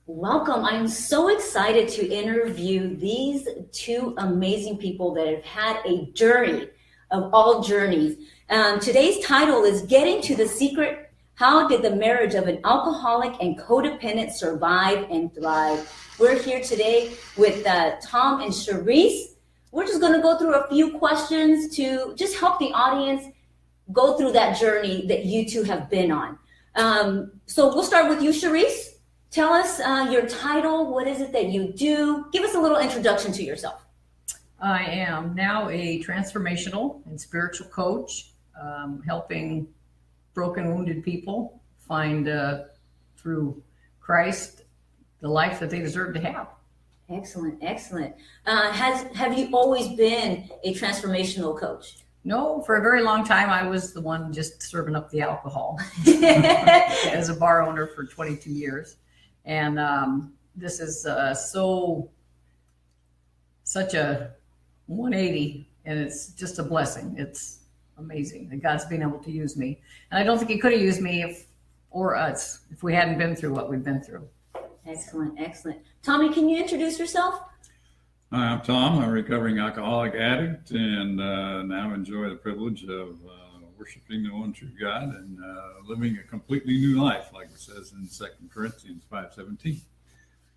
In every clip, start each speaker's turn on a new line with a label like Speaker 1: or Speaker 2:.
Speaker 1: Welcome. I am so excited to interview these two amazing people that have had a journey of all journeys. Today's title is Getting to the Secret. How did the marriage of an alcoholic and codependent survive and thrive? We're here today with Tom and Charisse. We're just going to go through a few questions to just help the audience go through that journey that you two have been on. So we'll start with you, Charisse. Tell us your title. What is it that you do? Give us a little introduction to yourself.
Speaker 2: I am now a transformational and spiritual coach, helping broken, wounded people find through Christ the life that they deserve to have.
Speaker 1: Excellent, excellent. Have you always been a transformational coach?
Speaker 2: No, for a very long time, I was the one just serving up the alcohol as a bar owner for 22 years. And this is such a 180, and it's just a blessing. It's amazing that God's been able to use me. And I don't think he could have used me if we hadn't been through what we've been through.
Speaker 1: Excellent, excellent. Tommy, can you introduce yourself?
Speaker 3: Hi, I'm Tom. I'm a recovering alcoholic addict, and now enjoy the privilege of worshiping the one true God and living a completely new life, like it says in 2 Corinthians 5:17.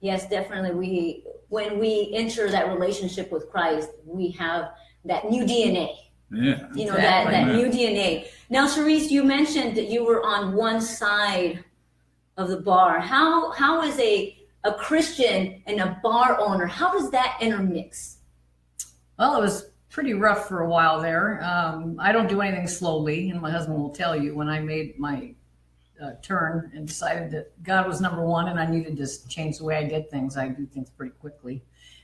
Speaker 1: Yes, definitely. When we enter that relationship with Christ, we have that new DNA.
Speaker 3: Yeah.
Speaker 1: You know, that new DNA. Now, Charisse, you mentioned that you were on one side of the bar. How is a Christian and a bar owner, how does that intermix?
Speaker 2: Well, it was pretty rough for a while there. I don't do anything slowly, and my husband will tell you when I made my turn and decided that God was number one and I needed to change the way I did things. I do things pretty quickly.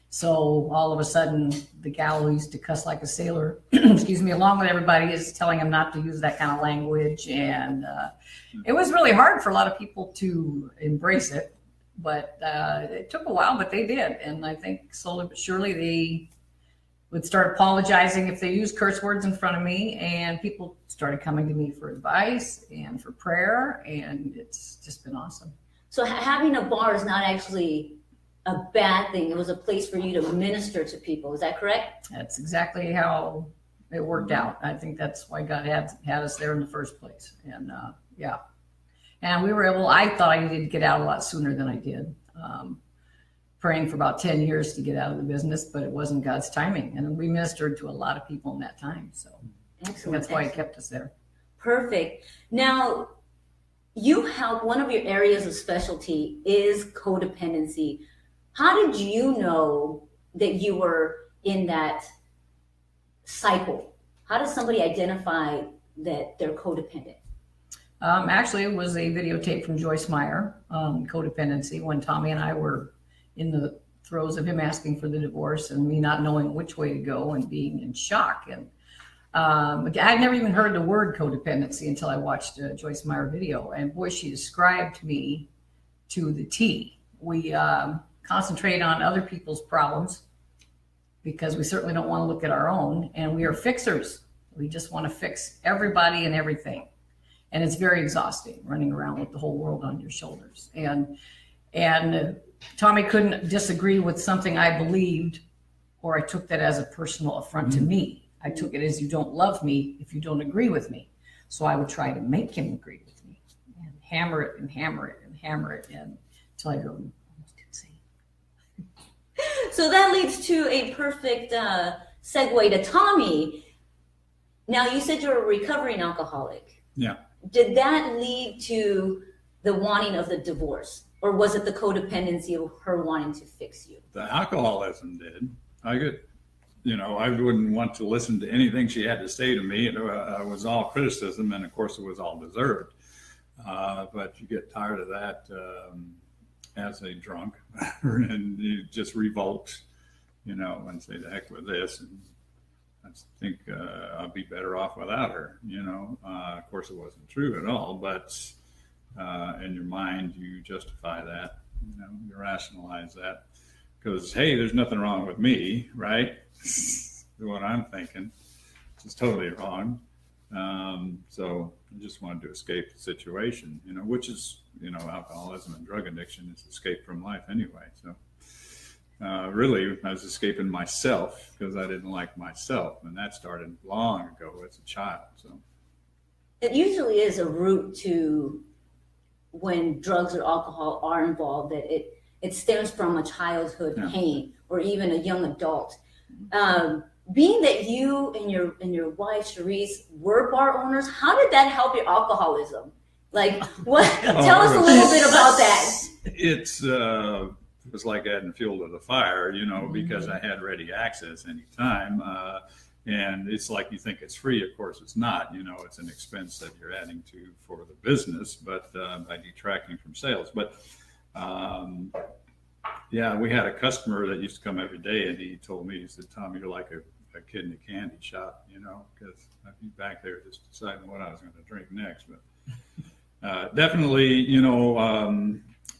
Speaker 2: So all of a sudden, the gal who used to cuss like a sailor, excuse me, along with everybody is telling him not to use that kind of language. And it was really hard for a lot of people to embrace it. But it took a while, but they did. And I think slowly but surely they would start apologizing if they used curse words in front of me. And people started coming to me for advice and for prayer. And it's just been awesome.
Speaker 1: So having a bar is not actually a bad thing. It was a place for you to minister to people. Is that correct?
Speaker 2: That's exactly how it worked out. I think that's why God had us there in the first place. And yeah. And we were able, I thought I needed to get out a lot sooner than I did. Praying for about 10 years to get out of the business, but it wasn't God's timing. And we ministered to a lot of people in that time. So
Speaker 1: excellent.
Speaker 2: That's why He kept us there.
Speaker 1: Perfect. Now, you help, one of your areas of specialty is codependency. How did you know that you were in that cycle? How does somebody identify that they're codependent?
Speaker 2: Actually, it was a videotape from Joyce Meyer, codependency, when Tommy and I were in the throes of him asking for the divorce and me not knowing which way to go and being in shock. And I'd never even heard the word codependency until I watched a Joyce Meyer video. And boy, she described me to the T. We concentrate on other people's problems because we certainly don't want to look at our own. And we are fixers. We just want to fix everybody and everything. And it's very exhausting running around with the whole world on your shoulders. And Tommy couldn't disagree with something I believed, or I took that as a personal affront to me. I took it as you don't love me if you don't agree with me. So I would try to make him agree with me and hammer it and hammer it and hammer it until I drove him almost insane.
Speaker 1: So that leads to a perfect segue to Tommy. Now, you said you're a recovering alcoholic.
Speaker 3: Yeah.
Speaker 1: Did that lead to the wanting of the divorce? Or was it the codependency of her wanting to fix you?
Speaker 3: The alcoholism did. I wouldn't want to listen to anything she had to say to me. It was all criticism, and of course it was all deserved. But you get tired of that as a drunk, and you just revolt, and say, the heck with this. And I think I'll be better off without her, Of course, it wasn't true at all, but in your mind, you justify that, you rationalize that. Because, hey, there's nothing wrong with me, right? What I'm thinking, which is totally wrong. So I just wanted to escape the situation, which is alcoholism and drug addiction is escape from life anyway. So really, I was escaping myself because I didn't like myself, and that started long ago as a child. So
Speaker 1: it usually is a route to when drugs or alcohol are involved, that it stems from a childhood pain or even a young adult. Being that you and your wife Cherise were bar owners, how did that help your alcoholism? Like, what? Tell us a little bit about that.
Speaker 3: It was like adding fuel to the fire, because I had ready access anytime. And it's like you think it's free. Of course, it's not. It's an expense that you're adding to for the business, but by detracting from sales. But we had a customer that used to come every day, and he told me, he said, "Tom, you're like a kid in a candy shop, because I'd be back there just deciding what I was going to drink next." But definitely,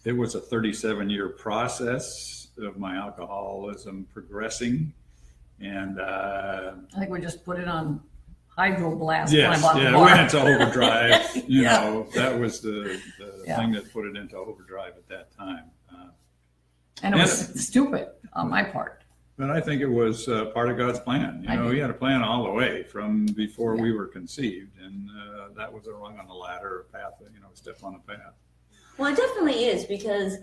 Speaker 3: it was a 37-year process of my alcoholism progressing. And I
Speaker 2: think we just put it on hydro blast.
Speaker 3: Yes,
Speaker 2: when I bought the
Speaker 3: it
Speaker 2: bar.
Speaker 3: went into overdrive. That was the thing that put it into overdrive at that time.
Speaker 2: And it was stupid on my part.
Speaker 3: But I think it was part of God's plan. He had a plan all the way from before we were conceived, and that was a rung on the ladder, a path, a step on the path.
Speaker 1: Well, it definitely is, because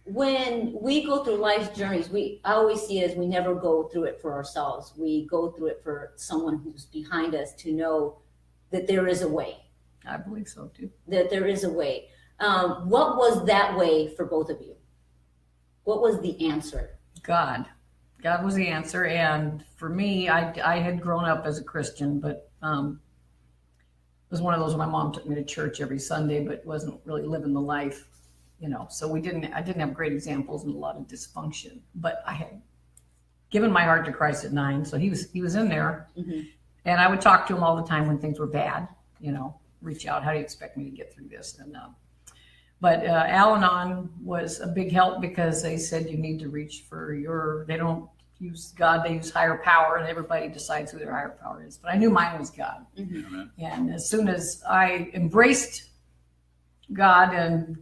Speaker 1: when we go through life's journeys, I always see it as we never go through it for ourselves. We go through it for someone who's behind us to know that there is a way.
Speaker 2: I believe so too.
Speaker 1: That there is a way. What was that way for both of you? What was the answer?
Speaker 2: God was the answer. And for me, I had grown up as a Christian, but it was one of those where my mom took me to church every Sunday, but wasn't really living the life. So I didn't have great examples and a lot of dysfunction, but I had given my heart to Christ at 9. So he was in there, and I would talk to him all the time when things were bad, reach out. How do you expect me to get through this? And, but Al-Anon was a big help, because they said you need to reach for they don't use God, they use higher power, and everybody decides who their higher power is. But I knew mine was God. And as soon as I embraced God, and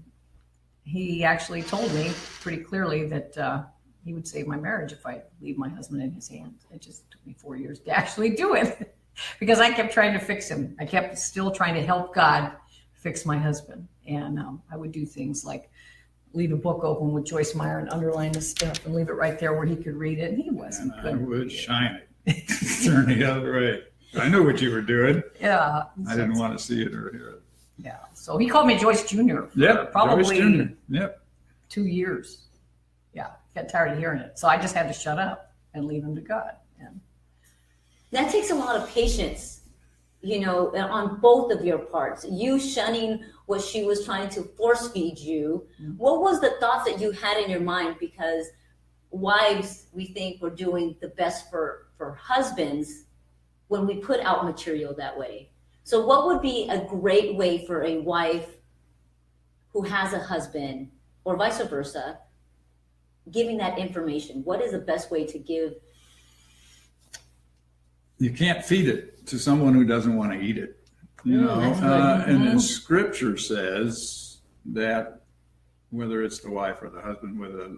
Speaker 2: he actually told me pretty clearly that he would save my marriage if I leave my husband in his hands. It just took me 4 years to actually do it, because I kept trying to fix him. I kept still trying to help God fix my husband. And I would do things like leave a book open with Joyce Meyer and underline the stuff and leave it right there where he could read it. And he wasn't.
Speaker 3: And I would shine it, turn the other way. I knew what you were doing.
Speaker 2: Yeah.
Speaker 3: I didn't want to see it or hear it.
Speaker 2: Yeah. So he called me Joyce Jr.
Speaker 3: Probably
Speaker 2: Joyce Jr.
Speaker 3: 2
Speaker 2: years. Yeah. Got tired of hearing it. So I just had to shut up and leave him to God. And
Speaker 1: that takes a lot of patience, on both of your parts. You shunning what she was trying to force feed you. What was the thoughts that you had in your mind? Because wives, we think we're doing the best for husbands when we put out material that way. So what would be a great way for a wife who has a husband, or vice versa, giving that information? What is the best way to give?
Speaker 3: You can't feed it to someone who doesn't want to eat it. And the scripture says that whether it's the wife or the husband, with a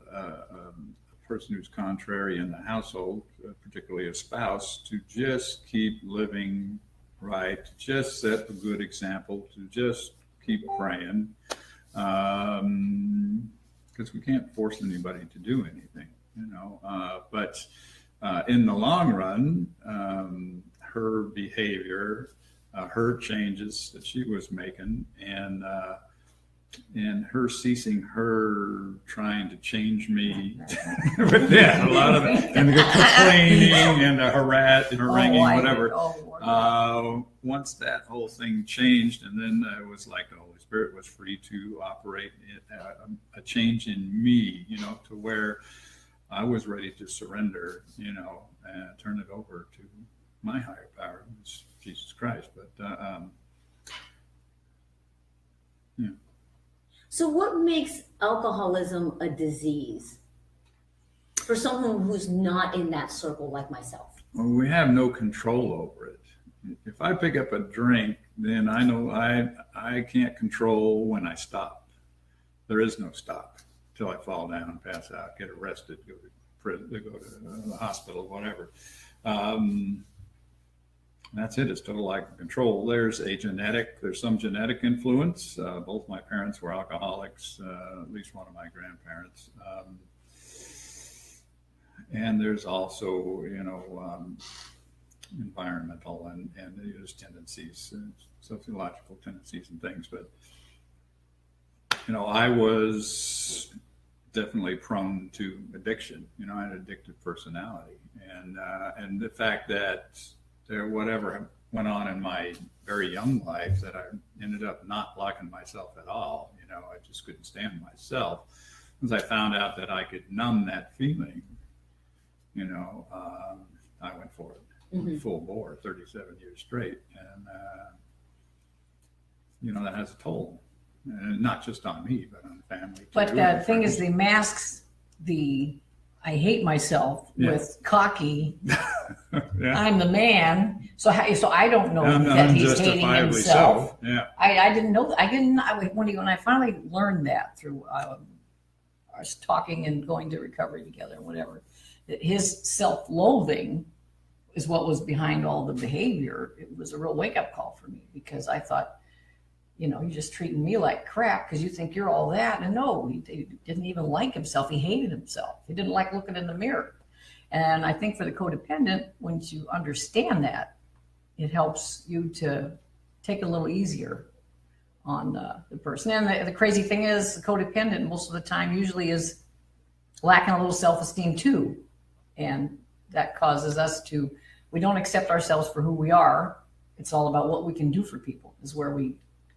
Speaker 3: person who's contrary in the household, particularly a spouse, to just keep living right, to just set a good example, to just keep praying, because we can't force anybody to do anything, but in the long run, her behavior, her changes that she was making, and her ceasing her trying to change me, but a lot of it, and the complaining and the haranguing, whatever. Once that whole thing changed, and then it was like the Holy Spirit was free to operate a change in me, to where I was ready to surrender, and turn it over to my higher power, which is Jesus Christ. But
Speaker 1: So what makes alcoholism a disease for someone who's not in that circle like myself?
Speaker 3: Well, we have no control over it. If I pick up a drink, then I know I can't control when I stop. There is no stop till I fall down, pass out, get arrested, go to prison, go to the hospital, whatever. That's it. It's total lack of control. There's some genetic influence. Both my parents were alcoholics, at least one of my grandparents. And there's also, environmental and there's tendencies, sociological tendencies and things. But, I was definitely prone to addiction. I had an addictive personality. And the fact that whatever went on in my very young life, that I ended up not liking myself at all. I just couldn't stand myself. Once I found out that I could numb that feeling, I went for it full bore, 37 years straight. And, that has a toll, and not just on me, but on the family too.
Speaker 2: But the thing is, they masks the I hate myself with cocky. Yeah. I'm the man. So I don't know that he's hating himself.
Speaker 3: So. Yeah.
Speaker 2: I didn't know that. When I finally learned that through us talking and going to recovery together and whatever, that his self-loathing is what was behind all the behavior. It was a real wake-up call for me, because I thought, you're just treating me like crap because you think you're all that. And no, he didn't even like himself. He hated himself. He didn't like looking in the mirror. And I think for the codependent, once you understand that, it helps you to take it a little easier on the person. And the crazy thing is, the codependent most of the time usually is lacking a little self-esteem too. And that causes us we don't accept ourselves for who we are. It's all about what we can do for people is where we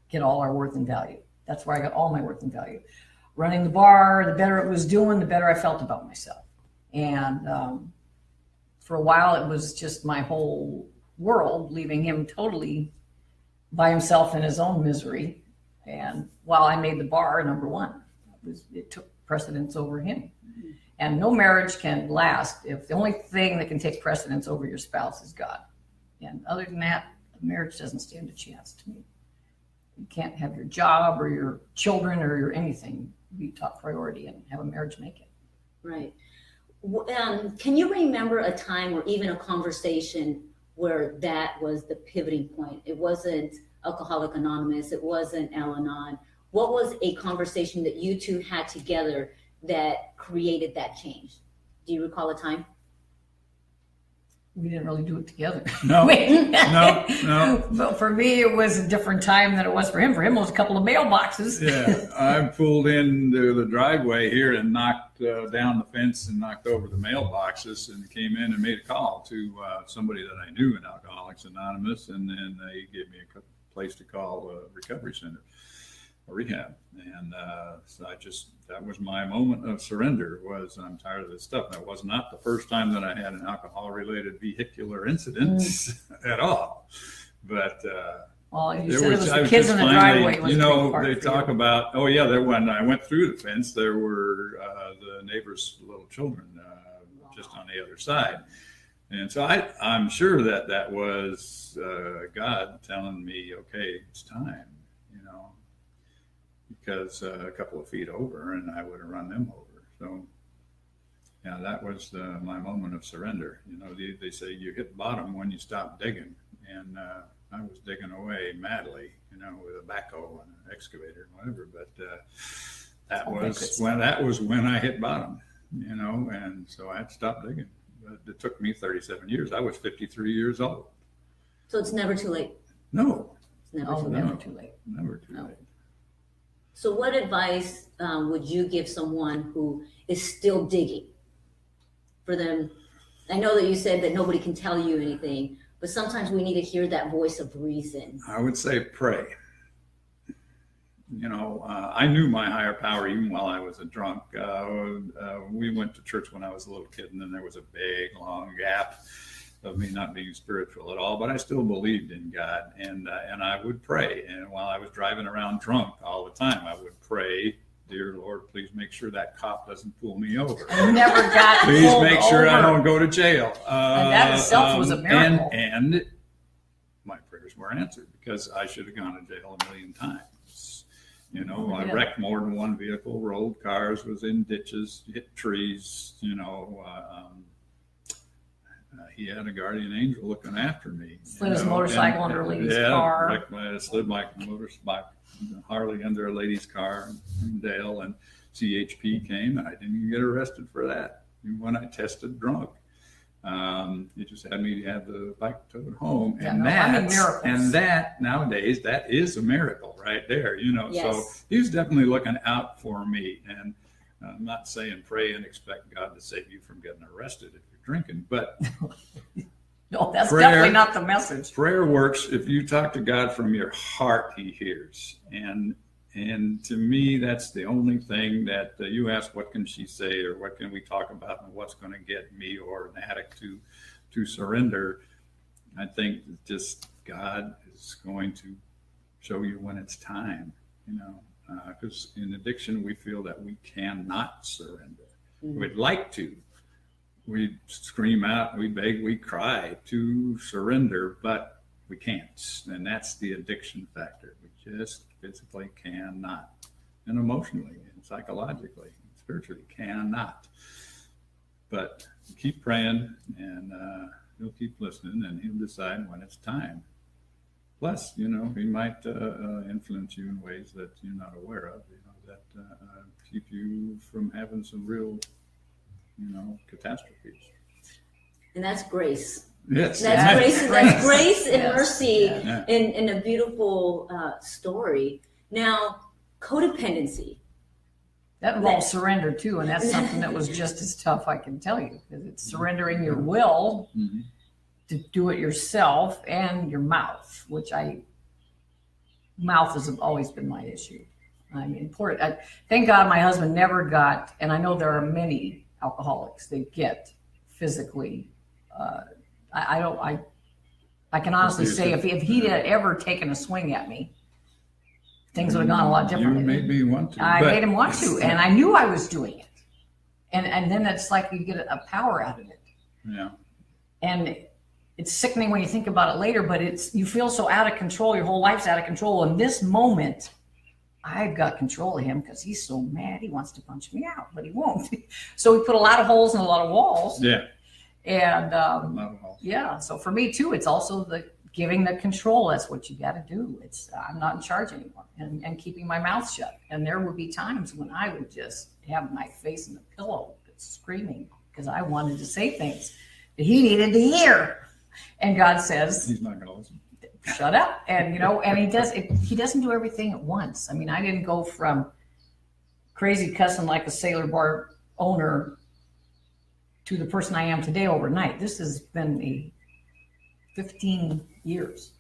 Speaker 2: get all our worth and value. That's where I got all my worth and value. Running the bar, the better it was doing, the better I felt about myself. And for a while, it was just my whole world, leaving him totally by himself in his own misery. And while I made the bar number one, it took precedence over him. And no marriage can last if the only thing that can take precedence over your spouse is God. And other than that, marriage doesn't stand a chance to me. You can't have your job or your children or your anything be top priority and have a marriage make it.
Speaker 1: Right. Can you remember a time or even a conversation where that was the pivoting point? It wasn't Alcoholic Anonymous. It wasn't Al-Anon. What was a conversation that you two had together that created that change? Do you recall a time?
Speaker 2: We didn't really do it together.
Speaker 3: No, no.
Speaker 2: But for me, it was a different time than it was for him. For him, it was a couple of mailboxes.
Speaker 3: Yeah, I pulled into the driveway here and knocked down the fence and knocked over the mailboxes and came in and made a call to somebody that I knew in Alcoholics Anonymous, and then they gave me a place to call a recovery center, a rehab. And so that was my moment of surrender, was I'm tired of this stuff. That was not the first time that I had an alcohol-related vehicular incident at all. But
Speaker 2: well, you said it was the kids in the driveway.
Speaker 3: They talk about, when I went through the fence, there were the neighbor's little children just on the other side. And so I'm sure that was God telling me, okay, it's time. Because a couple of feet over, and I would have run them over. So, yeah, that was my moment of surrender. They say you hit bottom when you stop digging, and I was digging away madly, with a backhoe and an excavator and whatever. But that was when I hit bottom, and so I had to stop digging. But it took me 37 years. I was 53 years old.
Speaker 1: So it's never too late.
Speaker 3: No,
Speaker 1: it's never too late.
Speaker 3: Never too late.
Speaker 1: So what advice would you give someone who is still digging for them? I know that you said that nobody can tell you anything, but sometimes we need to hear that voice of reason.
Speaker 3: I would say pray. I knew my higher power even while I was a drunk. We went to church when I was a little kid, and then there was a big, long gap of me not being spiritual at all, but I still believed in God, and I would pray. And while I was driving around drunk all the time, I would pray, "Dear Lord, please make sure that cop doesn't pull me over.
Speaker 2: I never got
Speaker 3: Please make sure I don't go to jail."
Speaker 2: And that itself was a miracle.
Speaker 3: And my prayers were answered, because I should have gone to jail a million times. You know, I
Speaker 2: Yeah.
Speaker 3: wrecked more than one vehicle, rolled cars, was in ditches, hit trees. He had a guardian angel looking after me.
Speaker 2: Slid his motorcycle under a lady's car.
Speaker 3: Slid my Harley under a lady's car in Dale, and CHP came, and I didn't even get arrested for that when I tested drunk. He just had me have the bike towed home, and that nowadays, that is a miracle right there.
Speaker 1: Yes.
Speaker 3: So he's definitely looking out for me, and I'm not saying pray and expect God to save you from getting arrested if you're drinking, but
Speaker 2: no, that's definitely not the message.
Speaker 3: Prayer works. If you talk to God from your heart, he hears. And to me, that's the only thing that you ask, what can she say, or what can we talk about, and what's going to get me or an addict to surrender. I think just God is going to show you when it's time, because in addiction, we feel that we cannot surrender. Mm-hmm. We'd like to. We scream out, we beg, we cry to surrender, but we can't. And that's the addiction factor. We just physically cannot. And emotionally and psychologically, and spiritually cannot. But keep praying, and he'll keep listening, and he'll decide when it's time. Plus, he might influence you in ways that you're not aware of, that keep you from having some real catastrophes.
Speaker 1: And that's grace.
Speaker 3: Yes.
Speaker 1: That's grace and mercy
Speaker 3: Yeah.
Speaker 1: in a beautiful story. Now, codependency.
Speaker 2: That involves surrender too, and that's something that was just as tough, I can tell you, because it's surrendering your will to do it yourself and your mouth, mouth has always been my issue. I mean, thank God my husband never got, and I know there are many alcoholics that get physically. I can honestly say if he had ever taken a swing at me, things would have gone a lot differently.
Speaker 3: You made me want to.
Speaker 2: I made him want to, and I knew I was doing it. And then it's like you get a power out of it.
Speaker 3: Yeah.
Speaker 2: And it's sickening when you think about it later, but you feel so out of control. Your whole life's out of control. In this moment, I've got control of him because he's so mad. He wants to punch me out, but he won't. So we put a lot of holes in a lot of walls.
Speaker 3: Yeah.
Speaker 2: And yeah, so for me too, it's also the giving the control. That's what you got to do. I'm not in charge anymore, and keeping my mouth shut. And there would be times when I would just have my face in the pillow, screaming because I wanted to say things that he needed to hear. And God says,
Speaker 3: he's not going to listen.
Speaker 2: Shut up. And, and he doesn't do everything at once. I mean, I didn't go from crazy cussing like a sailor bar owner to the person I am today overnight. This has been 15 years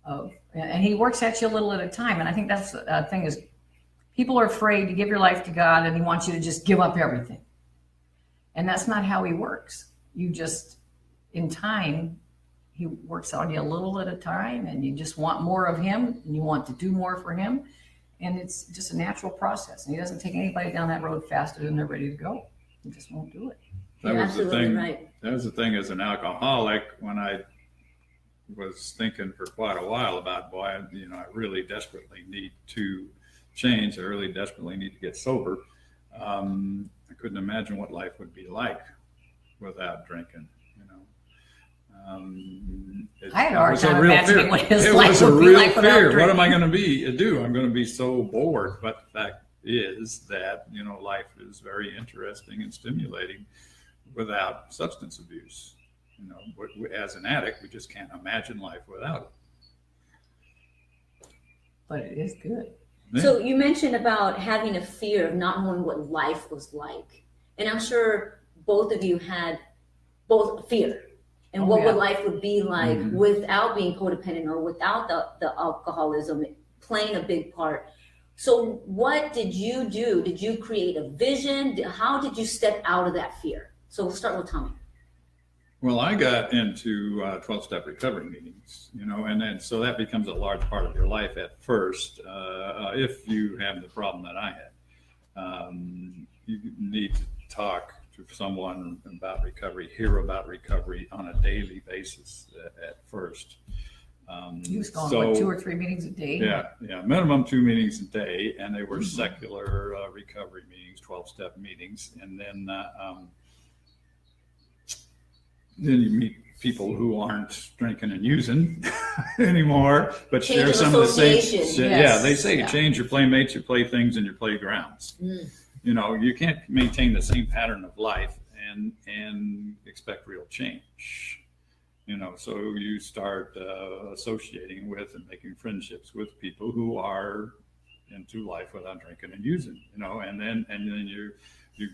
Speaker 2: and he works at you a little at a time. And I think that's the thing is people are afraid to give your life to God, and he wants you to just give up everything. And that's not how he works. You just, in time, he works on you a little at a time, and you just want more of him, and you want to do more for him. And it's just a natural process. And he doesn't take anybody down that road faster than they're ready to go. He just won't do it.
Speaker 3: That
Speaker 1: You're
Speaker 3: was the
Speaker 1: absolutely
Speaker 3: thing.
Speaker 1: right.
Speaker 3: That was the thing as an alcoholic, when I was thinking for quite a while about, boy, I really desperately need to change. I really desperately need to get sober. I couldn't imagine what life would be like without drinking.
Speaker 2: I had a hard time imagining what his
Speaker 3: it
Speaker 2: life
Speaker 3: was
Speaker 2: would
Speaker 3: a
Speaker 2: be
Speaker 3: real
Speaker 2: like without
Speaker 3: fear.
Speaker 2: drinking.
Speaker 3: What am I going to do? I'm going to be so bored. But the fact is that, life is very interesting and stimulating without substance abuse. As an addict, we just can't imagine life without it.
Speaker 2: But it is good.
Speaker 3: Yeah.
Speaker 1: So you mentioned about having a fear of not knowing what life was like. And I'm sure both of you had both fear and what would life would be like without being codependent or without the alcoholism playing a big part. So what did you do? Did you create a vision? How did you step out of that fear? So we'll start with Tommy.
Speaker 3: Well, I got into 12-step recovery meetings, and then so that becomes a large part of your life at first. If you have the problem that I had, you need to talk to someone about recovery, hear about recovery on a daily basis at first.
Speaker 2: He was going like 2 or 3 meetings a day.
Speaker 3: Yeah, minimum 2 meetings a day, and they were secular recovery meetings, 12-step meetings, and then you meet people who aren't drinking and using anymore, but share some of the same. Yeah, they say change your playmates, your playthings, and your playgrounds. You know, you can't maintain the same pattern of life and expect real change. You know, so you start associating with and making friendships with people who are into life without drinking and using. You know, and then you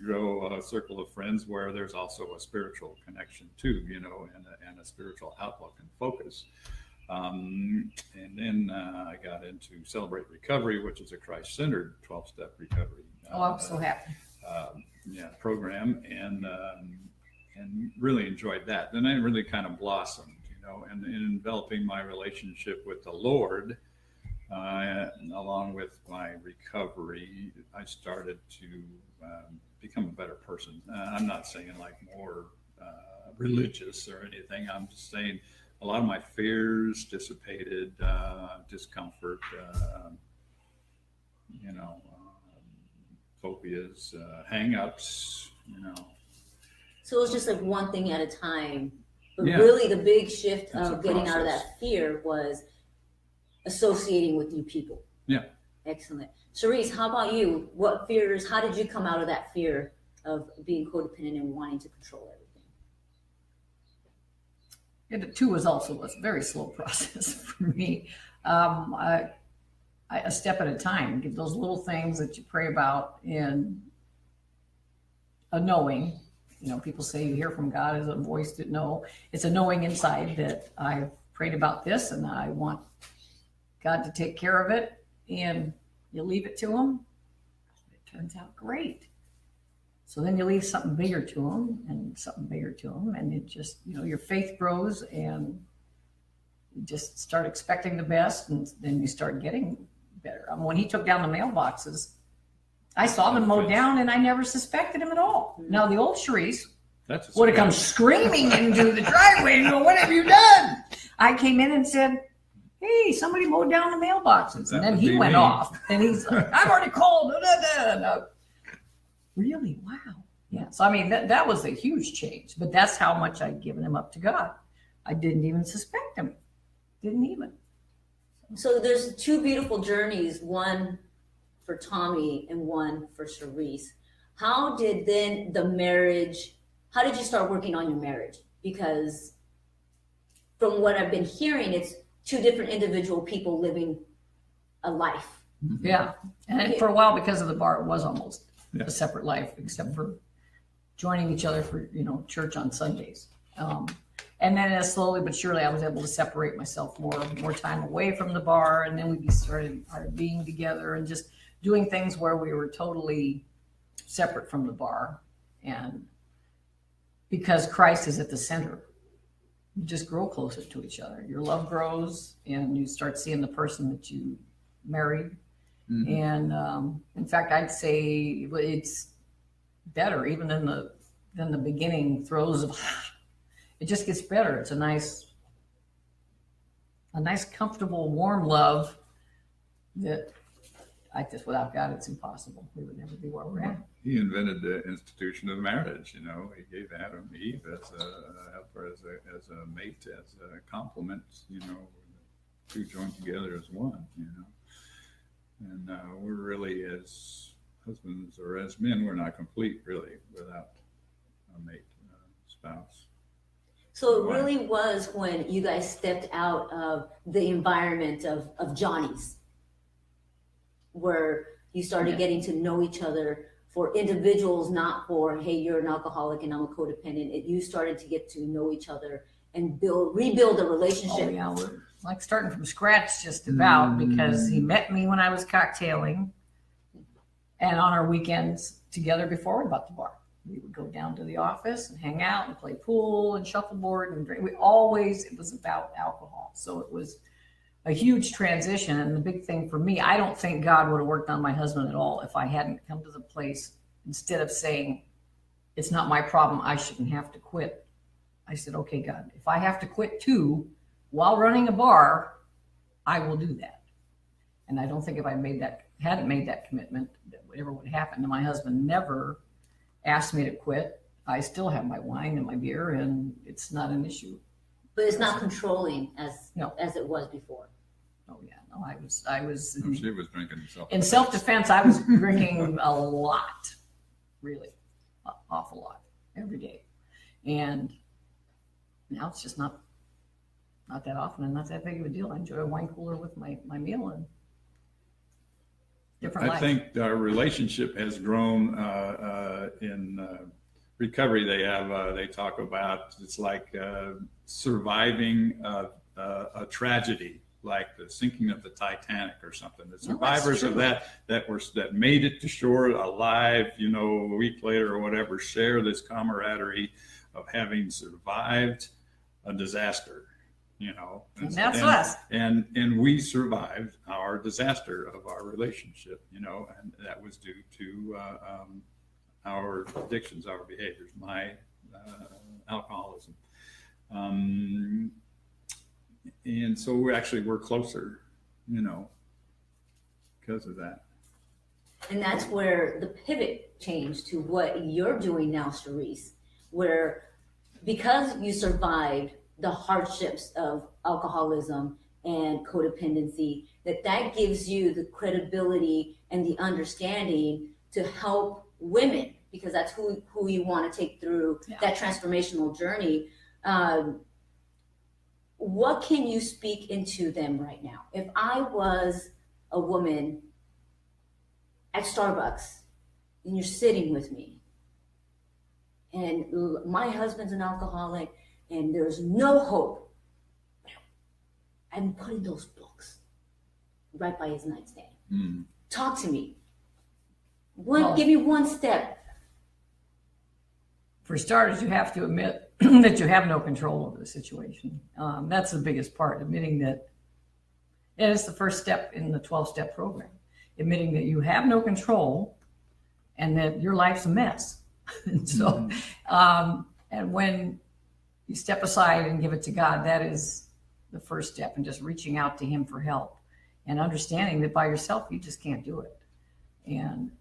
Speaker 3: grow a circle of friends where there's also a spiritual connection too. You know, and a spiritual outlook and focus. And then I got into Celebrate Recovery, which is a Christ-centered 12-step recovery.
Speaker 2: I'm so happy.
Speaker 3: Program and really enjoyed that. Then I really kind of blossomed, you know, and in developing my relationship with the Lord, along with my recovery, I started to become a better person. I'm not saying like more religious or anything. I'm just saying a lot of my fears dissipated, discomfort, you know, phobias, hang-ups, you know.
Speaker 1: So it was just like one thing at a time. But really the big shift of getting out of that fear was associating with new people.
Speaker 3: Yeah.
Speaker 1: Excellent. Cherise, how about you? What fears, how did you come out of that fear of being codependent and wanting to control everything?
Speaker 2: It too was also a very slow process for me. I a step at a time, get those little things that you pray about in a knowing. You know, people say you hear from God as a voice that no, it's a knowing inside that I've prayed about this and I want God to take care of it, and you leave it to him. It turns out great. So then you leave something bigger to him and something bigger to him, and it just, you know, your faith grows and you just start expecting the best, and then you start getting better. When he took down the mailboxes, I saw them mowed down and I never suspected him at all. Now the old Cherise would have come screaming into the driveway and go, "What have you done?" I came in and said, "Hey, somebody mowed down the mailboxes." And then he went off and he's like, "I've already called." Really? Wow. Yeah. So I mean that was a huge change, but that's how much I'd given him up to God. I didn't even suspect him. Didn't even.
Speaker 1: So there's two beautiful journeys, one for Tommy and one for Cherise. How did then how did you start working on your marriage? Because from what I've been hearing, it's two different individual people living a life.
Speaker 2: Yeah. And for a while, because of the bar, it was almost a separate life, except for joining each other for, you know, church on Sundays. And then slowly but surely, I was able to separate myself more time away from the bar. And then we started being together and just doing things where we were totally separate from the bar. And because Christ is at the center, you just grow closer to each other. Your love grows and you start seeing the person that you married. Mm-hmm. And in fact, I'd say it's better even than the beginning throes of, it just gets better. It's a nice, comfortable, warm love that without God, it's impossible. We would never be where we're at.
Speaker 3: He invented the institution of marriage. You know, he gave Adam and Eve as a helper, as a mate, as a complement. You know, two joined together as one. You know, and we're really, as husbands or as men, we're not complete really without a mate, spouse.
Speaker 1: So it really was when you guys stepped out of the environment of Johnny's, where you started getting to know each other for individuals, not for, hey, you're an alcoholic and I'm a codependent. You started to get to know each other and rebuild a relationship.
Speaker 2: Oh, yeah, we're like starting from scratch just about, because he met me when I was cocktailing and on our weekends together before we bought the bar. We would go down to the office and hang out and play pool and shuffleboard and drink. It was about alcohol. So it was a huge transition. And the big thing for me, I don't think God would have worked on my husband at all if I hadn't come to the place, instead of saying, it's not my problem, I shouldn't have to quit. I said, okay, God, if I have to quit too, while running a bar, I will do that. And I don't think if I hadn't made that commitment, that whatever would happen. And my husband never asked me to quit. I still have my wine and my beer, and it's not an issue.
Speaker 1: But it's not controlling
Speaker 2: No.
Speaker 1: as it was before.
Speaker 2: Oh yeah, no, I was.
Speaker 3: No, she was drinking
Speaker 2: In self-defense, I was drinking a lot, really, an awful lot, every day. And now it's just not that often and not that big of a deal. I enjoy a wine cooler with my meal and different life.
Speaker 3: I think our relationship has grown in recovery. They talk about it's like surviving a tragedy, like the sinking of the Titanic or something. The survivors of that made it to shore alive, a week later or whatever, share this camaraderie of having survived a disaster.
Speaker 2: And that's us.
Speaker 3: And we survived our disaster of our relationship, and that was due to our addictions, our behaviors, my alcoholism. And so we're closer, because of that.
Speaker 1: And that's where the pivot changed to what you're doing now, Charisse, where because you survived the hardships of alcoholism and codependency, that gives you the credibility and the understanding to help women, because that's who you want to take through that transformational journey. What can you speak into them right now? If I was a woman at Starbucks and you're sitting with me and my husband's an alcoholic and there's no hope, I'm putting those books right by his nightstand. Talk to me. Give me one step.
Speaker 2: For starters, you have to admit that you have no control over the situation. That's the biggest part, admitting that. And it's the first step in the 12-step program, admitting that you have no control and that your life's a mess. And so, and when you step aside and give it to God, that is the first step, and just reaching out to him for help and understanding that by yourself, you just can't do it. And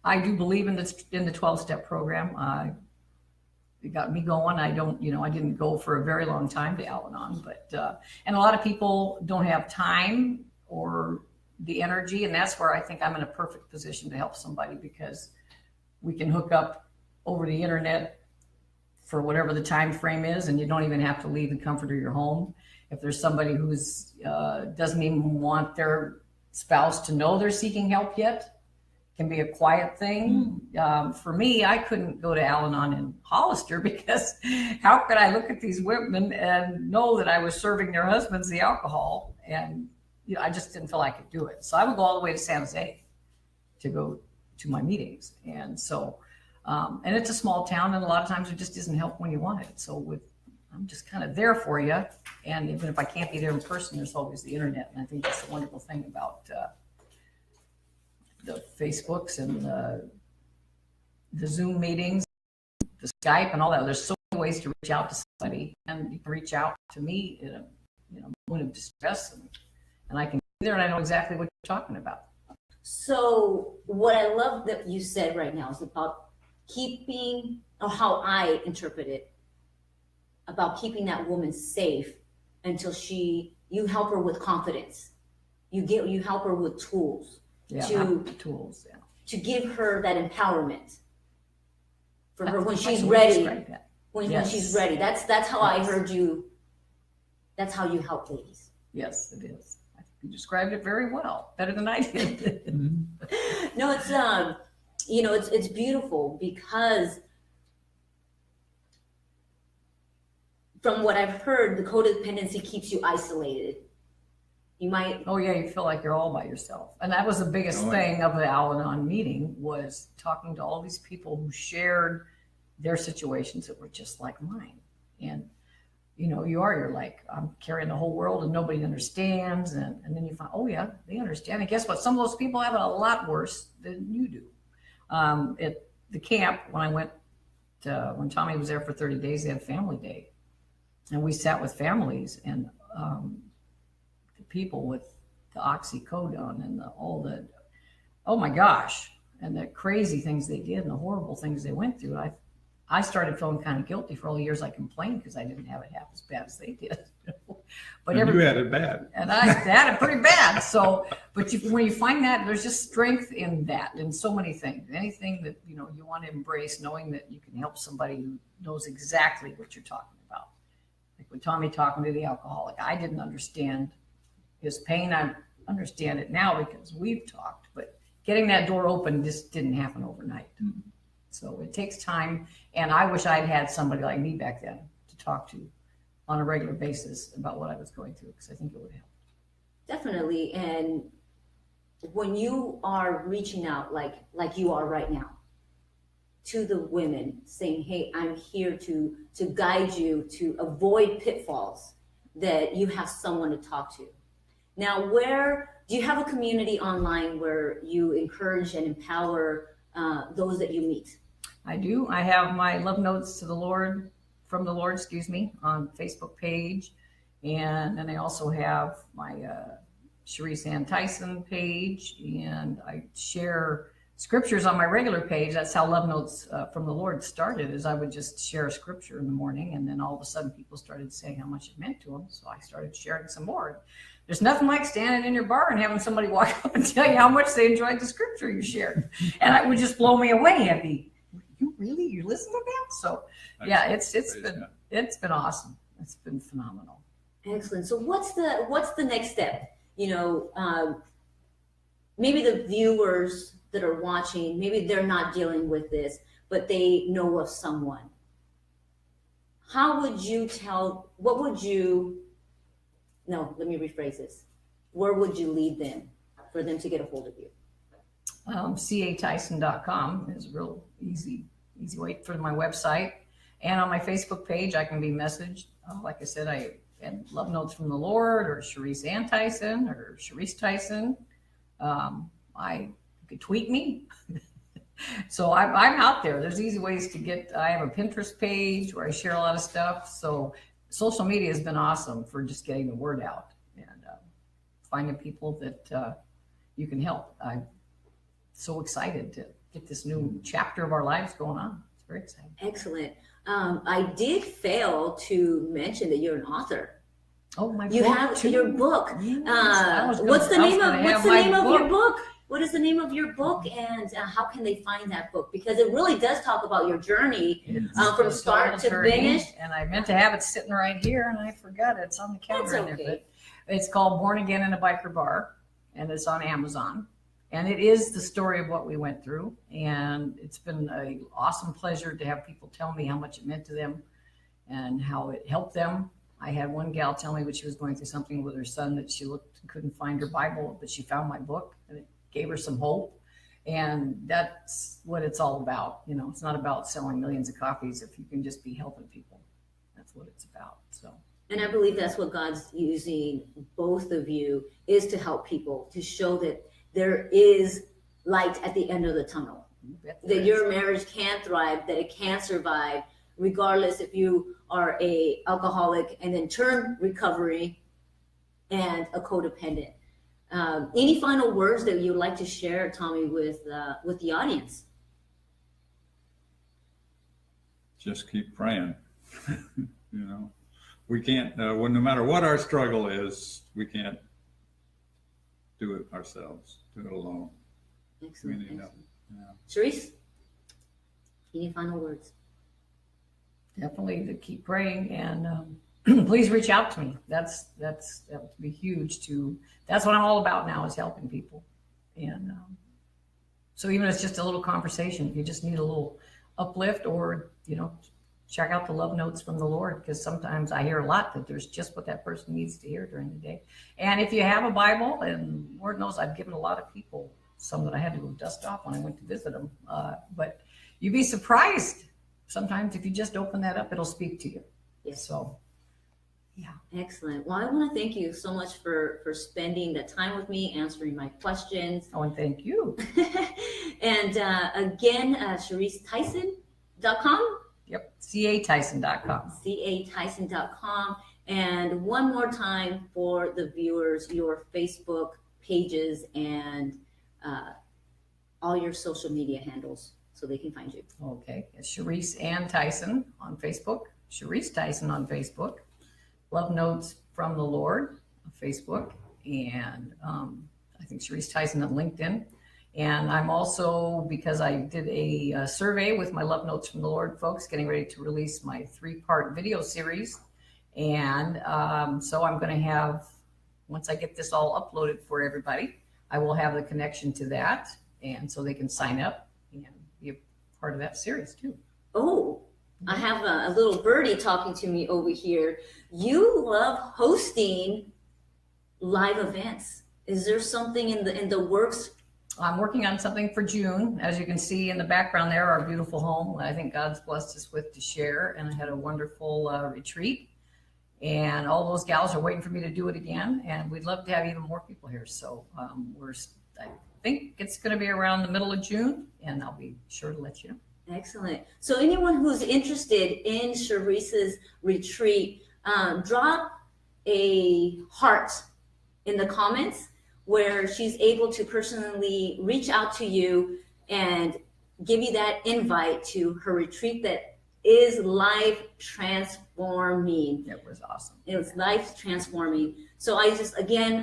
Speaker 2: I do believe in the 12-step program. It got me going. I didn't go for a very long time to Al-Anon, but and a lot of people don't have time or the energy, and that's where I think I'm in a perfect position to help somebody, because we can hook up over the internet for whatever the time frame is, and you don't even have to leave the comfort of your home. If there's somebody who's doesn't even want their spouse to know they're seeking help yet, can be a quiet thing. For me, I couldn't go to Al-Anon in Hollister, because how could I look at these women and know that I was serving their husbands the alcohol? And I just didn't feel I could do it. So I would go all the way to San Jose to go to my meetings. And so, and it's a small town, and a lot of times it just isn't help when you want it. So I'm just kind of there for you. And even if I can't be there in person, there's always the internet. And I think that's the wonderful thing about the Facebooks and the Zoom meetings, the Skype and all that. There's so many ways to reach out to somebody, and you can reach out to me in a moment of distress, and I can be there, and I know exactly what you're talking about.
Speaker 1: So what I love that you said right now is about keeping, or how I interpret it, about keeping that woman safe until you help her with confidence. You help her with tools.
Speaker 2: Tools,
Speaker 1: to give her that empowerment for her when she's ready. When she's ready. That's how I heard you. That's how you help ladies.
Speaker 2: Yes, it is. I think you described it very well, better than I did.
Speaker 1: No, it's beautiful, because from what I've heard, the codependency keeps you isolated. You might.
Speaker 2: Oh yeah, you feel like you're all by yourself. And that was the biggest thing of the Al-Anon meeting, was talking to all these people who shared their situations that were just like mine. And you're like, I'm carrying the whole world and nobody understands. And then you find, oh yeah, they understand. And guess what? Some of those people have it a lot worse than you do. At the camp, when I went when Tommy was there for 30 days, they had family day. And we sat with families and the people with the oxycodone and oh my gosh, and the crazy things they did and the horrible things they went through. I started feeling kind of guilty for all the years I complained because I didn't have it half as bad as they did. But
Speaker 3: you had it bad.
Speaker 2: And I had it pretty bad. So, but when you find that, there's just strength in that, in so many things. Anything that you want to embrace, knowing that you can help somebody who knows exactly what you're talking about. Like with Tommy talking to the alcoholic, I didn't understand his pain. I understand it now because we've talked, but getting that door open just didn't happen overnight. Mm-hmm. So it takes time, and I wish I'd had somebody like me back then to talk to on a regular basis about what I was going through, because I think it would help.
Speaker 1: Definitely. And when you are reaching out like you are right now to the women saying, hey, I'm here to guide you to avoid pitfalls, that you have someone to talk to. Now, do you have a community online where you encourage and empower those that you meet?
Speaker 2: I do. I have my Love Notes from the Lord, on Facebook page. And then I also have my Sharice Ann Tyson page, and I share scriptures on my regular page. That's how Love Notes from the Lord started, is I would just share a scripture in the morning, and then all of a sudden people started saying how much it meant to them. So I started sharing some more. There's nothing like standing in your bar and having somebody walk up and tell you how much they enjoyed the scripture you shared. And it would just blow me away. I'd be, you listen to that? So yeah, it's been awesome. It's been phenomenal.
Speaker 1: Excellent. So what's the next step? Maybe the viewers that are watching, maybe they're not dealing with this, but they know of someone. Let me rephrase this. Where would you lead them for them to get a hold of you?
Speaker 2: catyson.com is a real easy way for my website. And on my Facebook page, I can be messaged. Like I said, I had Love Notes from the Lord, or Sharice Ann Tyson, or Sharice Tyson. You could tweet me. So I'm out there. There's easy ways to get. I have a Pinterest page where I share a lot of stuff. So social media has been awesome for just getting the word out and finding people that you can help. I'm so excited to get this new chapter of our lives going on. It's very exciting.
Speaker 1: Excellent. I did fail to mention that you're an author.
Speaker 2: Oh, my
Speaker 1: you
Speaker 2: book
Speaker 1: have
Speaker 2: too.
Speaker 1: Your book.
Speaker 2: Yes,
Speaker 1: what's the name of your book? What is the name of your book, and how can they find that book? Because it really does talk about your journey from start to finish.
Speaker 2: And I meant to have it sitting right here, and I forgot it. It's on the counter in there. But it's called Born Again in a Biker Bar, and it's on Amazon. And it is the story of what we went through. And it's been an awesome pleasure to have people tell me how much it meant to them and how it helped them. I had one gal tell me when she was going through something with her son that she looked and couldn't find her Bible, but she found my book, and it gave her some hope. And that's what it's all about. It's not about selling millions of copies if you can just be helping people. That's what it's about. So.
Speaker 1: And I believe that's what God's using both of you, is to help people, to show that there is light at the end of the tunnel, that your marriage can thrive, that it can survive, regardless if you are a alcoholic and then turn recovery and a codependent. Any final words that you'd like to share, Tommy, with the audience?
Speaker 3: Just keep praying. We can't, no matter what our struggle is, we can't do it ourselves, do it alone.
Speaker 1: Excellent.
Speaker 3: We need help. Yeah.
Speaker 1: Sharice, any final words?
Speaker 2: Definitely to keep praying, and please reach out to me. That would be huge. That's what I'm all about now, is helping people. And so even if it's just a little conversation, if you just need a little uplift, or check out the Love Notes from the Lord, because sometimes I hear a lot that there's just what that person needs to hear during the day. And if you have a Bible, and Lord knows I've given a lot of people some that I had to go dust off when I went to visit them, but you'd be surprised sometimes if you just open that up, it'll speak to you.
Speaker 1: Yes.
Speaker 2: So, yeah.
Speaker 1: Excellent. Well, I want to thank you so much for spending the time with me, answering my questions.
Speaker 2: Oh, and thank you.
Speaker 1: And again, ShariceTyson.com.
Speaker 2: Yep, catyson.com.
Speaker 1: catyson.com. And one more time for the viewers, your Facebook pages and all your social media handles so they can find you.
Speaker 2: Okay, it's Sharice Ann Tyson on Facebook, Sharice Tyson on Facebook, Love Notes from the Lord on Facebook, and I think Sharice Tyson on LinkedIn. And I'm also, because I did a survey with my Love Notes from the Lord folks, getting ready to release my 3-part video series. And so I'm going to have, once I get this all uploaded for everybody, I will have the connection to that. And so they can sign up and be a part of that series too.
Speaker 1: Oh, I have a little birdie talking to me over here. You love hosting live events. Is there something in the works?
Speaker 2: I'm working on something for June. As you can see in the background there, our beautiful home, I think God's blessed us with to share. And I had a wonderful retreat. And all those gals are waiting for me to do it again. And we'd love to have even more people here. So I think it's going to be around the middle of June, and I'll be sure to let you know.
Speaker 1: Excellent. So anyone who's interested in Sharice's retreat, drop a heart in the comments where she's able to personally reach out to you and give you that invite to her retreat that is life transforming.
Speaker 2: It was awesome.
Speaker 1: It was life transforming. So I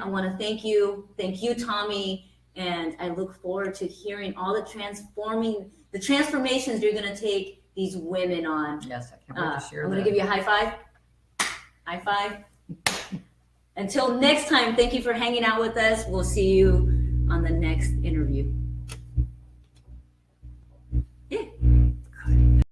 Speaker 1: want to thank you. Thank you, Tommy. And I look forward to hearing all the transformations you're going to take these women on.
Speaker 2: Yes, I can't wait to share
Speaker 1: I'm going to give you a high five. High five. Until next time, thank you for hanging out with us. We'll see you on the next interview.